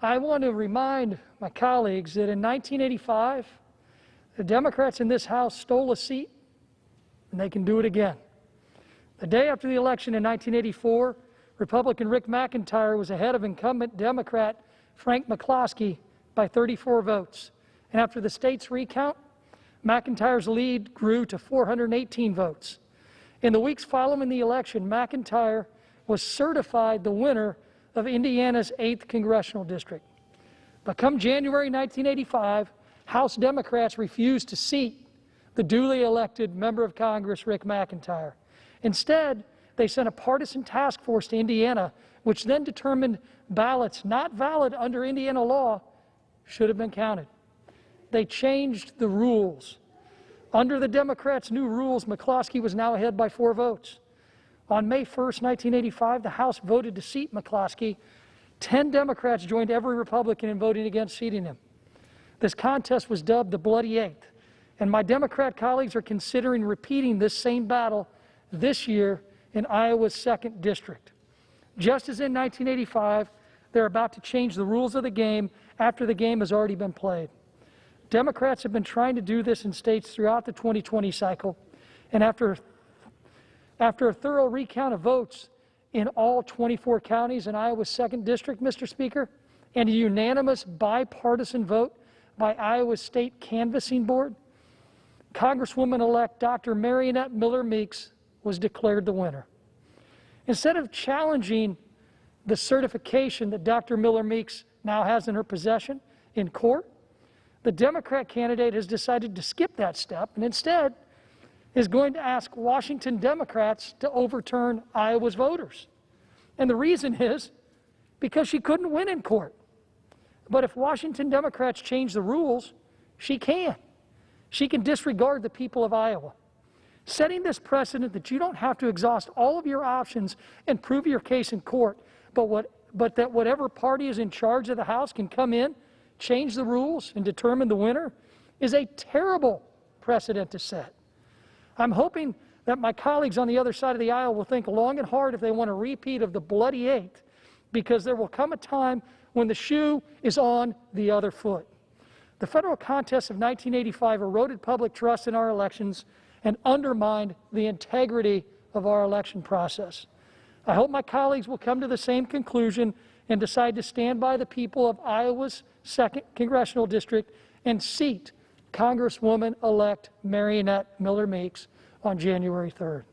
I want to remind my colleagues that in 1985, the Democrats in this House stole a seat, and they can do it again. The day after the election in 1984, Republican Rick McIntyre was ahead of incumbent Democrat Frank McCloskey by 34 votes. And after the state's recount, McIntyre's lead grew to 418 votes. In the weeks following the election, McIntyre was certified the winner of Indiana's 8th Congressional District. But come January 1985, House Democrats refused to seat the duly elected member of Congress, Rick McIntyre. Instead, they sent a partisan task force to Indiana, which then determined ballots not valid under Indiana law should have been counted. They changed the rules. Under the Democrats' new rules, McCloskey was now ahead by 4 votes. On May 1st, 1985, the House voted to seat McCloskey. 10 Democrats joined every Republican in voting against seating him. This contest was dubbed the Bloody Eighth, and my Democrat colleagues are considering repeating this same battle this year in Iowa's 2nd District. Just as in 1985, they're about to change the rules of the game after the game has already been played. Democrats have been trying to do this in states throughout the 2020 cycle, and after a thorough recount of votes in all 24 counties in Iowa's 2nd District, Mr. Speaker, and a unanimous bipartisan vote by Iowa's State Canvassing Board, Congresswoman-elect Dr. Mariannette Miller Meeks was declared the winner. Instead of challenging the certification that Dr. Miller Meeks now has in her possession in court, the Democrat candidate has decided to skip that step and instead is going to ask Washington Democrats to overturn Iowa's voters. And the reason is because she couldn't win in court. But if Washington Democrats change the rules, she can. She can disregard the people of Iowa, setting this precedent that you don't have to exhaust all of your options and prove your case in court, but that whatever party is in charge of the House can come in, change the rules, and determine the winner, is a terrible precedent to set. I'm hoping that my colleagues on the other side of the aisle will think long and hard if they want a repeat of the Bloody Eighth, because there will come a time when the shoe is on the other foot. The federal contests of 1985 eroded public trust in our elections and undermined the integrity of our election process. I hope my colleagues will come to the same conclusion and decide to stand by the people of Iowa's 2nd Congressional District and seat Congresswoman-elect Mariannette Miller Meeks on January 3rd.